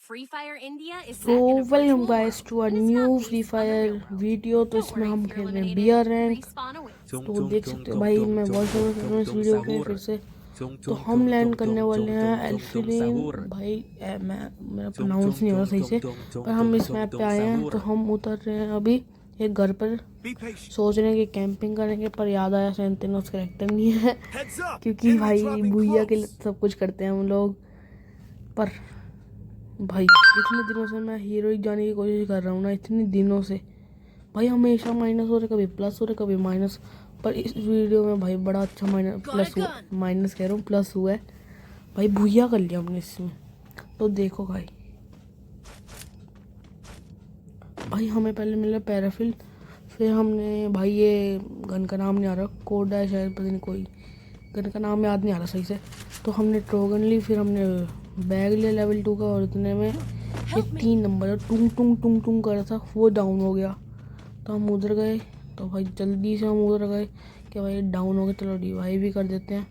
तो welcome guys to a new Free Fire video. तो इसमें हम खेल रहे हैं बियर रैंक। तो देख सकते हो भाई, मैं वॉइस ओवर कर रहा हूँ इस वीडियो के फिर से। तो हम लैंड करने वाले हैं एल्फिलीन भाई। मेरा प्रोनाउंस नहीं हो रहा सही से, पर हम इस मैप पे आए हैं। तो हम उतर रहे हैं अभी एक घर पर, सोच रहे हैं कि कैंपिंग करेंगे, पर याद आया सेंटिनोस कैरेक्टर नहीं है क्योंकि भाई भूया के लिए सब कुछ करते हैं हम लोग। पर भाई इतने दिनों से मैं हीरोइक जाने की कोशिश कर रहा हूँ ना, इतने दिनों से भाई, हमेशा माइनस हो रहे, कभी प्लस हो रहे, कभी माइनस। पर इस वीडियो में भाई बड़ा अच्छा माइनस प्लस हुआ, माइनस कह रहा हूँ प्लस हुआ है भाई। भूया कर लिया हमने इसमें। तो देखो भाई, हमें पहले मिला पैराफिल, फिर हमने भाई ये गन का नाम नहीं आ रहा, कोड है शायद, पता नहीं, कोई गन का नाम याद नहीं आ रहा सही से। तो हमने ट्रोगन ली, फिर हमने बैग लिया लेवल 2 का, और इतने में ये 3 नंबर टुंग टुंग टुंग टुंग कर रहा था, वो डाउन हो गया। तो हम उधर गए, तो भाई जल्दी से हम उधर गए कि भाई डाउन हो गया, चलो रिवाइव भी कर देते हैं।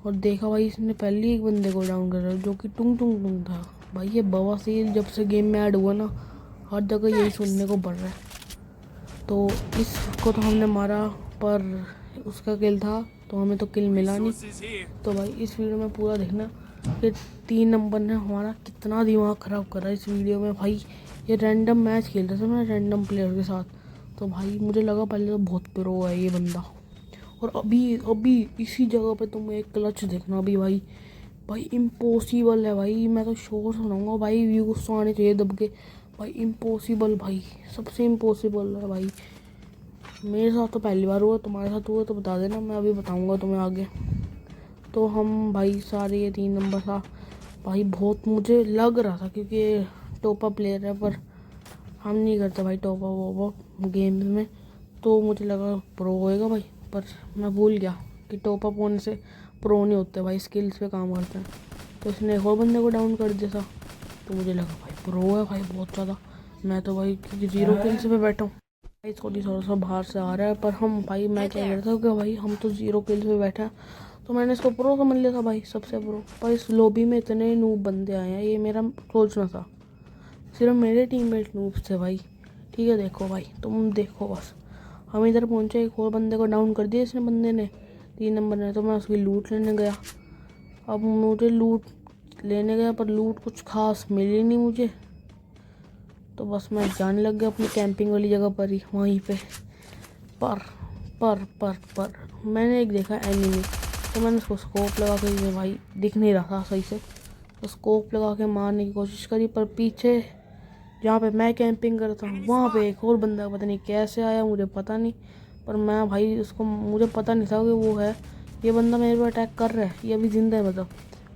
और देखा भाई इसने पहले ही एक बंदे को डाउन कर रहा है जो कि टुंग टुंग टुंग था भाई। ये बवासीर जब से गेम में ऐड हुआ ना, हर जगह यही सुनने को पड़ रहा है। तो इसको तो हमने मारा, पर उसका किल था तो हमें तो किल मिला नहीं। तो भाई इस वीडियो में पूरा देखना कि 3 नंबर ने हमारा कितना दिमाग ख़राब करा इस वीडियो में भाई। ये रैंडम मैच खेल रहे थे मैं रैंडम प्लेयर के साथ, तो भाई मुझे लगा पहले तो बहुत प्रो है ये बंदा। और अभी अभी इसी जगह पे तुम एक क्लच देखना अभी भाई, भाई इम्पॉसिबल है भाई। मैं तो शोर सुनाऊंगा भाई, व्यूज़ तो आने चाहिए दब के भाई। इम्पॉसिबल भाई, सबसे इम्पॉसिबल है भाई। मेरे साथ तो पहली बार हुआ, तुम्हारे साथ हुआ तो बता देना, मैं अभी बताऊंगा तुम्हें आगे। तो हम भाई सारे ये 3 नंबर था भाई, बहुत मुझे लग रहा था क्योंकि ये टॉप अप प्लेयर है, पर हम नहीं करते भाई टॉप अप वॉप गेम्स में। तो मुझे लगा प्रो होएगा भाई, पर मैं भूल गया कि टॉप अप होने से प्रो नहीं होते भाई, स्किल्स पे काम करते हैं। तो इसने एक और बंदे को डाउन कर दिया था, तो मुझे लगा भाई प्रो है भाई बहुत ज़्यादा। मैं तो भाई 0 किल्स पे बैठा हूँ भाई, थोड़ा सा बाहर से आ रहा है, पर हम भाई मैं क्या कह रहा था कि भाई हम तो 0 किल्स पे बैठे हैं, तो मैंने इसको प्रो समझ लिया था भाई, सबसे प्रो। पर इस लॉबी में इतने नूब बंदे आए हैं, ये मेरा सोचना था। सिर्फ मेरे टीममेट नूब्स थे भाई, ठीक है। देखो भाई तुम देखो बस, हम इधर पहुंचे, एक और बंदे को डाउन कर दिया इसने बंदे ने, 3 नंबर ने। तो मैं उसकी लूट लेने गया। अब मुझे लूट लेने गया, पर लूट कुछ खास मिली नहीं मुझे। तो बस मैं जाने लग गया अपनी कैंपिंग वाली जगह पर ही, वहीं पे। पर मैंने एक देखा एनिमी, तो मैंने उसको स्कोप लगा के, भाई दिख नहीं रहा था सही से, तो स्कोप लगा के मारने की कोशिश करी। पर पीछे जहाँ पे मैं कैंपिंग कर रहा था वहाँ पे एक और बंदा पता नहीं कैसे आया, मुझे पता नहीं। पर मैं भाई उसको, मुझे पता नहीं था कि वो है, ये बंदा मेरे पे अटैक कर रहा है, ये अभी ज़िंदा है मतलब,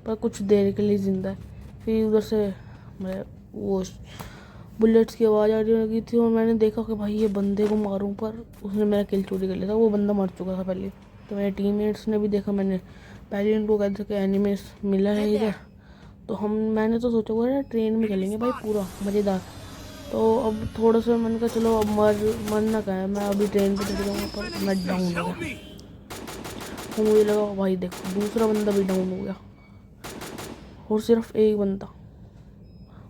पर कुछ देर के लिए ज़िंदा है। फिर उधर से मैं वो बुलेट्स की आवाज़ आ रही लगी थी, और मैंने देखा कि भाई ये बंदे को मारूं, पर उसने मेरा किल चोरी कर लिया था, वो बंदा मर चुका था पहले। तो मेरे टीममेट्स ने भी देखा, मैंने पहले उनको कहा था कि एनिमीज मिला है इधर। तो मैंने तो सोचा हुआ ट्रेन में चलेंगे भाई पूरा मज़ेदार। तो अब थोड़ा सा मैंने कहा चलो अब मरना का है, मैं अभी ट्रेन पर चढ़ जाऊँगा, पर मैं डाउन हो गया। तो मुझे लगा भाई देखो दूसरा बंदा भी डाउन हो गया, और सिर्फ एक बंदा,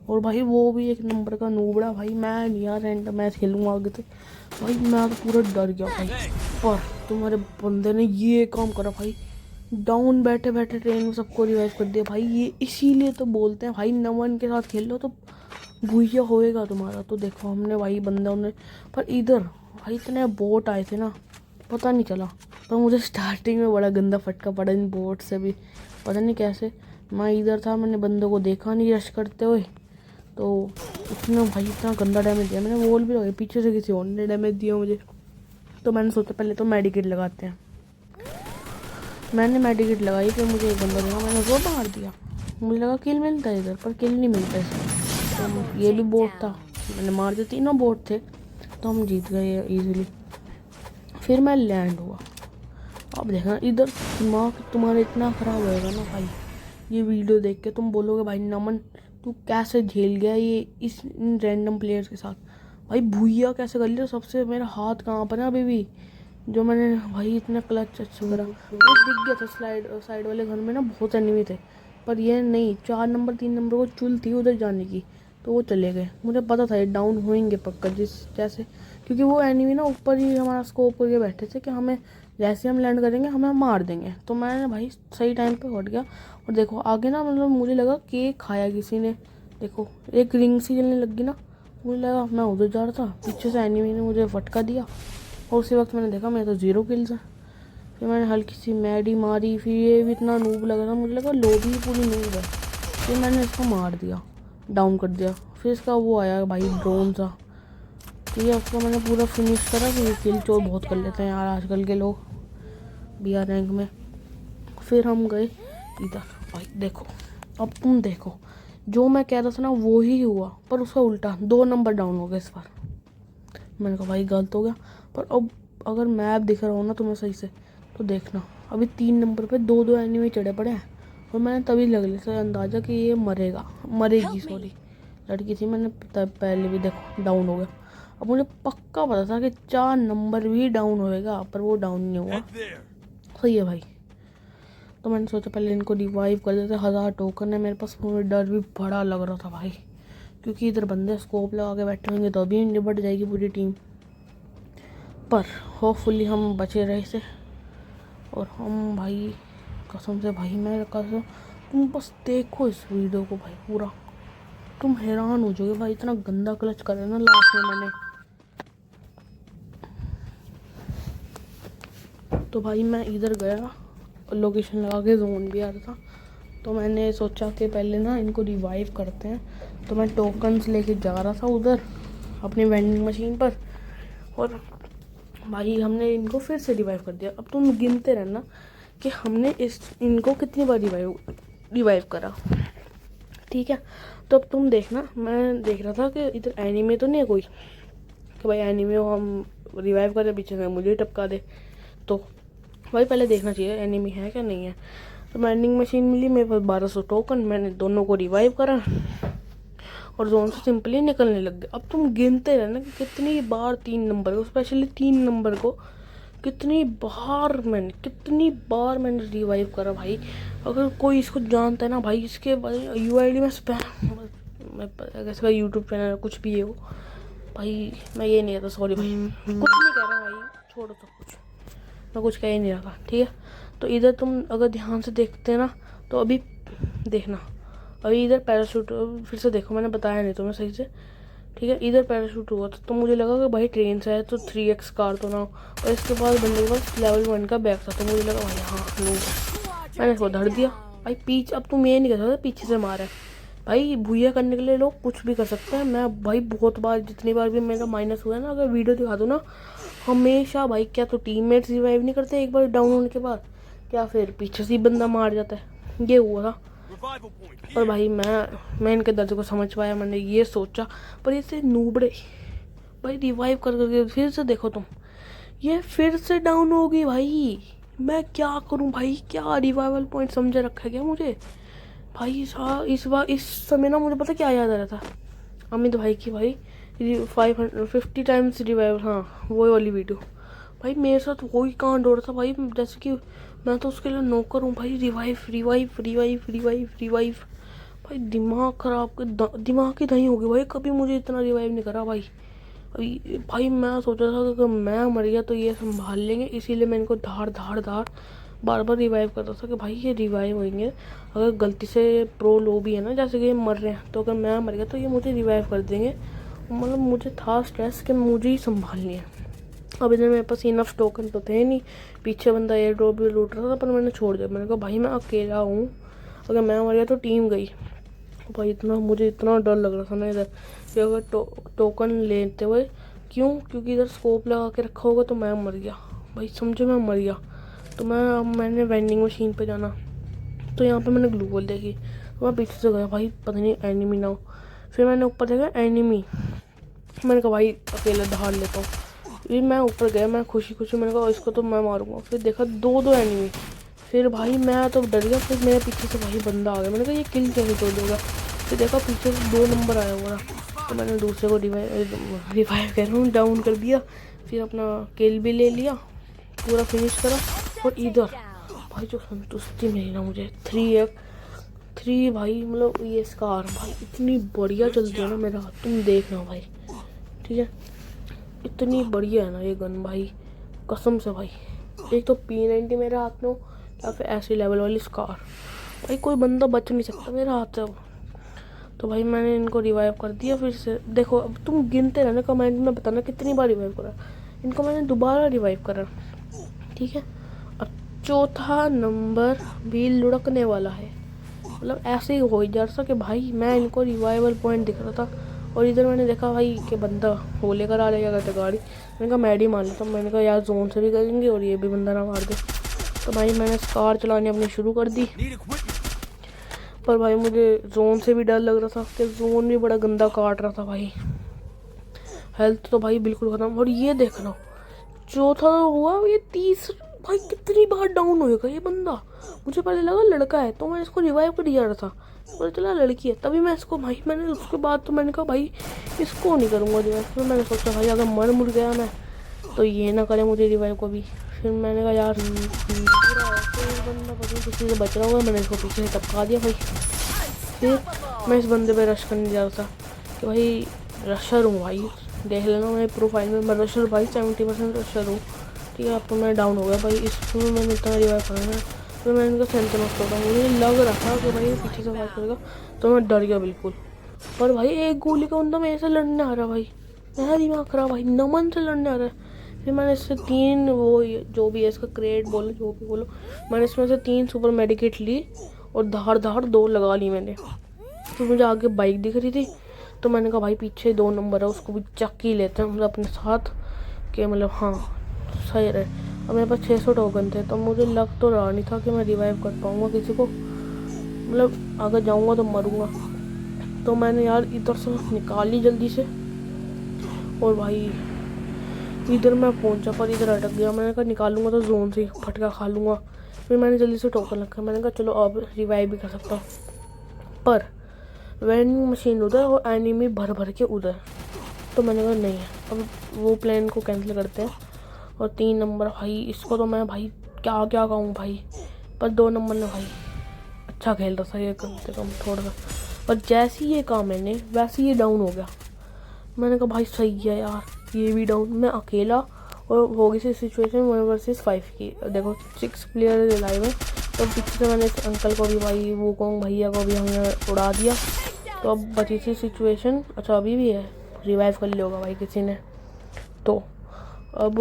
और भाई वो भी 1 नंबर का नूबड़ा भाई। मैं नहीं यार रैंडम मैच खेलूँगा आगे से भाई, मैं तो पूरा डर गया भाई। पर तुम्हारे बंदे ने ये काम करा भाई, डाउन बैठे बैठे ट्रेन में सबको रिवाइव कर दिया भाई। ये इसीलिए तो बोलते हैं भाई नमन के साथ खेल लो तो भूया होएगा तुम्हारा। तो देखो हमने भाई बंदा ने, पर इधर भाई इतने बोट आए थे ना, पता नहीं चला। पर मुझे स्टार्टिंग में बड़ा गंदा फटका पड़ा इन बोट से भी, पता नहीं कैसे। मैं इधर था, मैंने बंदों को देखा नहीं रश करते हुए, तो उसने भाई इतना गंदा डैमेज दिया, मैंने वॉल भी लगाई, पीछे से किसी और ने डैमेज दिया मुझे। तो मैंने सोचा पहले तो मेडिकेट लगाते हैं, मैंने मेडिकेट लगाई, फिर मुझे एक बंदा लगा, मैंने वो मार दिया। मुझे लगा किल मिलता है इधर, पर किल नहीं मिलता इसमें। तो ये भी बोट था, मैंने मार दिया, तीनों बोट थे, तो हम जीत गए ईजिली। फिर मैं लैंड हुआ। अब देखना इधर दिमाग तुम्हारा इतना ख़राब होएगा ना भाई, ये वीडियो देख के तुम बोलोगे भाई नमन तू कैसे झेल गया ये इन रैंडम प्लेयर्स के साथ। भाई भूया कैसे कर लिया, सबसे मेरा हाथ कहाँ पर है अभी भी, जो मैंने भाई इतना क्लच अच्छा करा। वो दिख गया था साइड वाले घर में ना बहुत एनिमी थे, पर ये नहीं, 4 नंबर 3 नंबर को चुल थी उधर जाने की, तो वो चले गए। मुझे पता था ये डाउन होंगे पक्का, जिस जैसे, क्योंकि वो एनिमी ना ऊपर ही हमारा स्कोप करके बैठे थे कि हमें जैसे हम लैंड करेंगे हमें मार देंगे। तो मैंने भाई सही टाइम पे हट गया। और देखो आगे ना, मतलब मुझे लगा केक खाया किसी ने। देखो एक रिंग सी जलने लग गई ना, मुझे लगा मैं उधर जा रहा था, पीछे से एनिमी ने मुझे फटका दिया और उसी वक्त मैंने देखा मेरे तो 0 किल्स है। फिर मैंने हल्की सी मैडी मारी, फिर ये भी इतना नूब लगा था, मुझे लगा लोबी ही पूरी नूब है। फिर मैंने इसको मार दिया, डाउन कर दिया। फिर इसका वो आया भाई ड्रोन सा, ठीक है, उसको मैंने पूरा फिनिश करा। फिर किल चोर बहुत कर लेते हैं यार आजकल के लोग BR रैंक में। फिर हम गए इधर। भाई देखो, अब तुम देखो, जो मैं कह रहा था ना वो ही हुआ, पर उसका उल्टा 2 नंबर डाउन हो गया इस बार। मैंने कहा भाई गलत हो गया। पर अब अगर मैप दिख रहा हो ना तुम्हें सही से, तो देखना अभी 3 नंबर पे 2-2 एनिमी चढ़े पड़े हैं। और मैंने तभी लग लिया था अंदाज़ा कि ये मरेगी, सॉरी लड़की थी। मैंने तब पहले भी देखो डाउन हो गया। अब मुझे पक्का पता था कि 4 नंबर भी डाउन होएगा, पर वो डाउन नहीं हुआ। सही है भाई। तो मैंने सोचा पहले इनको रिवाइव कर देते। 1000 टोकन है मेरे पास। मुझे डर भी बड़ा लग रहा था भाई, क्योंकि इधर बंदे स्कोप लगा के बैठे होंगे तो अभी निपट जाएगी पूरी टीम। पर होपफुली हम बचे रहे से। और हम भाई कसम से भाई, मैं कसम, तुम बस देखो इस वीडियो को भाई पूरा, तुम हैरान हो जाओगे भाई, इतना गंदा क्लच करा ना लास्ट में मैंने। तो भाई मैं इधर गया, लोकेशन लगा के जोन भी आ रहा था। तो मैंने सोचा कि पहले ना इनको रिवाइव करते हैं। तो मैं टोकन्स लेके जा रहा था उधर अपनी वेंडिंग मशीन पर, और भाई हमने इनको फिर से रिवाइव कर दिया। अब तुम गिनते रहना कि हमने इनको कितनी बार रिवाइव करा, ठीक है। तो अब तुम देखना, मैं देख रहा था कि इधर एनिमी तो नहीं है कोई, कि भाई एनिमी को हम रिवाइव करें पीछे से मुझे टपका दे। तो भाई पहले देखना चाहिए एनिमी है क्या नहीं है। तो वेंडिंग मशीन मिली मेरे पास 1200 टोकन, मैंने दोनों को रिवाइव करा और जोन से सिंपली निकलने लग गए। अब तुम गिनते रहना कि कितनी बार 3 नंबर को, स्पेशली 3 नंबर को कितनी बार मैंने रिवाइव करा भाई। अगर कोई इसको जानता है ना भाई, इसके UID में स्पैम, मैं इसका यूट्यूब चैनल कुछ भी है वो भाई, मैं ये नहीं कहता, सॉरी भाई, कुछ नहीं कह रहा भाई, छोड़ो सब कुछ, मैं कुछ कह ही नहीं रहा, ठीक है। तो इधर तुम अगर ध्यान से देखते ना, तो अभी देखना, अभी इधर पैराशूट फिर से देखो, मैंने बताया नहीं तुम्हें सही से, ठीक है। इधर पैराशूट हुआ था तो मुझे लगा कि भाई ट्रेन से है तो 3x कार तो ना हो। और इसके बाद बंदे के पास लेवल 1 का बैग था, तो मुझे लगा भाई हाँ लोग, मैंने इसको धर दिया भाई पीछे। अब तुम ये नहीं कर सकते पीछे से मारा है भाई, भूया करने के लिए लोग कुछ भी कर सकते हैं। मैं भाई बहुत बार, जितनी बार भी मेरा माइनस हुआ है ना, अगर वीडियो दिखा दूँ ना, हमेशा भाई, क्या तो टीममेट्स रिवाइव नहीं करते एक बार डाउन होने के बाद, क्या फिर पीछे से ही बंदा मार जाता है। ये हुआ था। और भाई मैं इनके दर्द को समझ पाया, मैंने ये सोचा, पर इसे नूबड़े भाई रिवाइव कर करके फिर से देखो तुम, ये फिर से डाउन होगी भाई। मैं क्या करूं भाई, क्या रिवाइवल पॉइंट समझे रखा गया मुझे भाई। इस बार इस समय ना मुझे पता क्या याद आ रहा था, अमित भाई की भाई 550 टाइम्स रिवाइव, हाँ वो वाली वीडियो भाई, मेरे साथ वही कांड हो रहा था भाई, जैसे कि मैं तो उसके लिए नौकर हूँ भाई। रिवाइव भाई, दिमाग खराब, दिमाग की दही हो गई भाई, कभी मुझे इतना रिवाइव नहीं करा भाई। अभी भाई मैं सोचा था कि अगर मैं मर गया तो ये संभाल लेंगे, इसीलिए मैं इनको धार बार बार रिवाइव करता था कि भाई ये रिवाइव होंगे। अगर गलती से प्रो लो भी है ना, जैसे कि ये मर रहे हैं, तो अगर मैं मर गया तो ये मुझे रिवाइव कर देंगे। मतलब मुझे था स्ट्रेस कि मुझे ही संभालनी है। अब इधर मेरे पास इनफ टोकन तो थे नहीं, पीछे बंदा एयर ड्रॉप भी लूट रहा था, पर मैंने छोड़ दिया। मैंने कहा भाई मैं अकेला हूँ, अगर मैं मर गया तो टीम गई भाई। मुझे इतना डर लग रहा था ना इधर कि अगर टोकन लेते हुए, क्योंकि इधर स्कोप लगा के रखा होगा तो मैं मर गया भाई, समझो मैं मर गया। तो मैंने वेंडिंग मशीन पे जाना, तो यहाँ पे मैंने ग्लू वॉल देखी, तो मैं पीछे से गया भाई पता नहीं एनिमी ना हो। फिर मैंने ऊपर देखा एनिमी, मैंने कहा भाई अकेला धार लेता हूँ। फिर मैं ऊपर गया, मैं खुशी मैंने कहा इसको तो मैं मारूंगा। फिर देखा 2 एनिमी, फिर भाई मैं तो डर गया। फिर मेरे पीछे से भाई बंदा आ गया, मैंने कहा ये किल कैसे तोड़ देगा। फिर देखा पीछे से 2 नंबर आया हुआ, तो मैंने दूसरे को रिवाइव कर रहा हूँ, डाउन कर दिया। फिर अपना किल भी ले लिया, पूरा फिनिश करा। और इधर भाई जो संतुष्टि मिली ना मुझे, 3 M3 भाई, मतलब ये स्कार भाई इतनी बढ़िया चलती है ना मेरा हाथ, तुम देखना भाई, ठीक है। इतनी बढ़िया है ना ये गन भाई, कसम से भाई। एक तो P90 मेरे हाथ में हो, या फिर ऐसी लेवल वाली स्कार, भाई कोई बंदा बच नहीं सकता मेरे हाथ से अब। तो भाई मैंने इनको रिवाइव कर दिया फिर से। देखो अब तुम गिनते रहना, कमेंट में बताना कितनी बार रिवाइव करा। इनको मैंने दोबारा रिवाइव करा, ठीक है। अब चौथा नंबर भी लुढ़कने वाला है, मतलब ऐसे ही हो ही जा रहा कि भाई मैं इनको रिवाइवल पॉइंट दिख रहा था, और इधर मैंने देखा भाई कि बंदा वो लेकर आ जाएगा करते गाड़ी। मैंने कहा मैडी मान लेता हूँ, मैंने कहा यार जोन से भी करेंगे और ये भी बंदा ना मार दे। तो भाई मैंने कार चलानी अपनी शुरू कर दी, पर भाई मुझे जोन से भी डर लग रहा था कि जोन भी बड़ा गंदा काट रहा था भाई। हेल्थ तो भाई बिल्कुल खत्म। और ये देखना चौथा हुआ, ये तीसरा भाई कितनी बार डाउन होएगा ये बंदा। मुझे पहले लगा लड़का है तो मैं इसको रिवाइव कर दिया रहा था, पता चला लड़की है, तभी मैं इसको भाई मैंने उसके बाद तो मैंने कहा भाई इसको नहीं करूँगा रिवाइव। फिर मैंने सोचा भाई अगर मर मुड़ गया मैं तो ये ना करे मुझे रिवाइव को भी। फिर मैंने कहा यार बंदा पता किसी से बच रहा होगा, मैंने इसको पीछे से टपका दिया भाई। फिर मैं इस बंदे पे रश करने जा रहा था कि भाई रशर हूँ भाई, देख लेना मेरे प्रोफाइल में मैं रशर भाई 70% रशर हूँ, ठीक है। अब तो मैं डाउन हो गया भाई, इसमें मैंने इतना रिवाइव करना है। फिर मैंने इनका सेंटर नॉक तोड़ा, मुझे लग रहा था कि भाई पीछे से फाइट करेगा, तो मैं डर गया बिल्कुल। पर भाई एक गोली का बंदा मेरे से लड़ने आ रहा भाई, मेरा दिमाग खराब भाई, नमन से लड़ने आ रहा है। फिर मैंने इससे 3 वो जो भी है इसका क्रेड बोलो जो भी बोलो, मैंने इसमें से 3 सुपर मेडिकेट ली और धार 2 लगा ली मैंने। फिर मुझे आगे बाइक दिख रही थी तो मैंने कहा भाई पीछे 2 नंबर है उसको भी चक ही लेते हैं मतलब अपने साथ, कि मतलब हाँ सही रहे। अब मेरे पास 600 टोकन थे, तो मुझे लग तो रहा नहीं था कि मैं रिवाइव कर पाऊँगा किसी को, मतलब अगर जाऊँगा तो मरूँगा। तो मैंने यार इधर से निकाली जल्दी से, और भाई इधर मैं पहुंचा पर इधर अटक गया। मैंने कहा निकालूंगा तो जोन से फटका खा लूँगा। फिर मैंने जल्दी से टोकन रखा, मैंने कहा चलो अब रिवाइव भी कर सकता हूँ। पर वेंडिंग मशीन उधर और एनिमी भर भर के उधर, तो मैंने कहा नहीं है अब वो प्लान को कैंसिल करते हैं। और 3 नंबर भाई इसको तो मैं भाई क्या क्या कहूँ भाई, पर 2 नंबर ने भाई अच्छा खेल रहा था ये कम से कम थोड़ा सा, पर जैसे ही ये काम मैंने वैसे ही डाउन हो गया। मैंने कहा भाई सही है यार ये भी डाउन, मैं अकेला और हो गई सी सिचुएशन 1 वर्सेस 5 की। देखो 6 प्लेयर लाइव है, तो पीछे से मैंने इस अंकल को भी भाई वो कौन भैया को भी हमने उड़ा दिया। तो अब बची थी सिचुएशन, अच्छा अभी भी है, रिवाइव कर लिया होगा भाई किसी ने। तो अब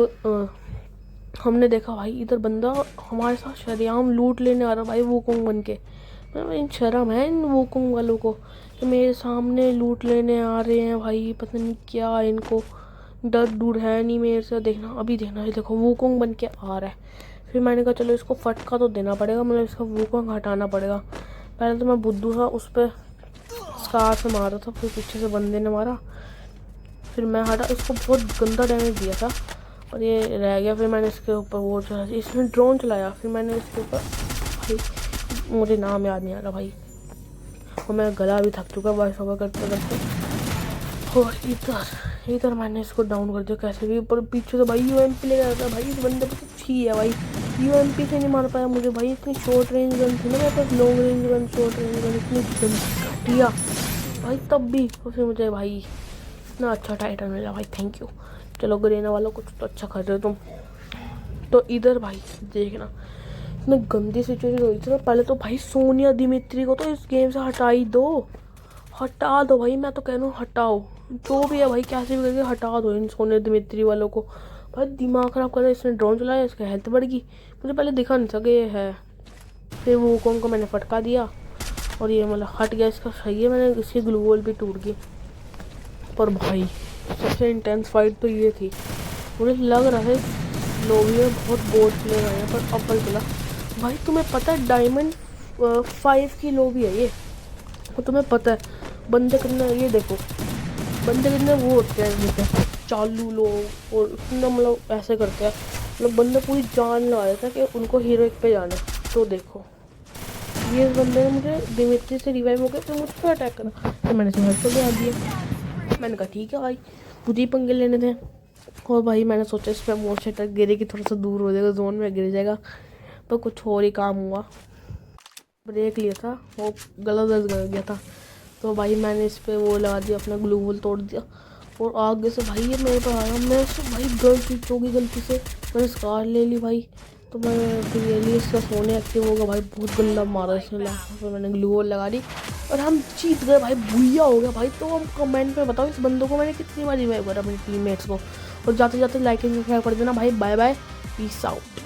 हमने देखा भाई इधर बंदा हमारे साथ शरेआम लूट लेने आ रहा भाई वूकोंग बन के। इन शर्म है इन वूकोंग वालों को कि मेरे सामने लूट लेने आ रहे हैं भाई, पता नहीं क्या इनको डर दूर है नहीं मेरे से। देखना अभी देखना, ये देखो वूकोंग बन के आ रहा है। फिर मैंने कहा चलो इसको फटका तो देना पड़ेगा, मतलब इसका वूकोंग हटाना पड़ेगा। पहले तो मैं बुद्धू था उस पर स्कार से मारा था, फिर पीछे से बंदे ने मारा, फिर मैं हटा, इसको बहुत गंदा डैमेज दिया था और ये रह गया। फिर मैंने इसके ऊपर वो चला, इसने ड्रोन चलाया, फिर मैंने इसके ऊपर भाई मुझे नाम याद नहीं आ रहा भाई, और मैं गला भी थक चुका वॉइस ओवर करते करते। और इधर मैंने इसको डाउन कर दिया कैसे भी, ऊपर पीछे से भाई UMP ले रहा था भाई, इस बंदे पर कुछ ही है भाई, UMP से नहीं मार पाया मुझे भाई। इतनी शॉर्ट रेंज गन थी ना मेरे पास, long range gun short range gun इतनी घटिया भाई, तब भी उसे मुझे भाई इतना अच्छा टाइटल मिला भाई, थैंक यू। चलो गरेना वालों कुछ तो अच्छा कर रहे हो तुम। तो इधर भाई देखना इतनी गंदी सिचुएशन हुई थी ना, पहले तो भाई सोनिया दिमित्री को तो इस गेम से हटा ही दो, हटा दो भाई, मैं तो कह रहा हूँ हटाओ, जो भी है भाई कैसे भी करके हटा दो इन सोनिया दिमित्री वालों को भाई, दिमाग खराब कर रहा है। इसने ड्रोन चलाया, इसका हेल्थ बढ़ गई, मुझे पहले दिखा नहीं सके ये है। फिर वो कौन को मैंने फटका दिया और ये मतलब हट गया इसका, सही है, मैंने इसकी ग्लू वॉल भी टूट गई। पर भाई सबसे इंटेंस फाइट तो ये थी, मुझे लग रहा है लॉबी में बहुत बोर्ड प्लेयर आए हैं पर अव्वल चला भाई। तुम्हें पता है डायमंड 5 की लॉबी है ये, तो तुम्हें पता है बंदे कितने, ये देखो बंदे कितने वो होते हैं चालू लोग, और इतना मतलब ऐसे करते हैं, मतलब बंदे पूरी जान लगा देते हैं कि उनको हीरोइक पे जाना है। तो देखो ये इस बंदे ने मुझे दिमित्री से रिवाइव हो गया तो मुझ पर अटैक करा, तो मैंने इसे हेल्प ले दिया। मैंने कहा ठीक है भाई मुझे ही पंगे लेने थे, और भाई मैंने सोचा इस पर मोशन तक गिरेगी थोड़ा सा दूर हो जाएगा, जोन में गिर जाएगा, पर कुछ और ही काम हुआ। ब्रेक लिया था, वो गलत कर गया था। तो भाई मैंने इस पे वो लगा दिया, अपना ग्लू वॉल तोड़ दिया और आगे से भाई ये मेरे पर आया। मैं उसको भाई गलती होगी, गलती से मैंने स्कार ले ली भाई। तो मैं फिर ये लिए इसका सोने एक्टिव होगा भाई, बहुत गंदा मारा इसने लैपटॉप पे। मैंने ग्लू वॉल लगा दी और हम जीत गए भाई, भूया हो गया भाई। तो हम कमेंट में बताओ इस बंदों को मैंने कितनी बार रिवाइव करा अपने टीममेट्स को। और जाते जाते लाइक एंड सब्सक्राइब कर देना भाई। Bye bye, peace out.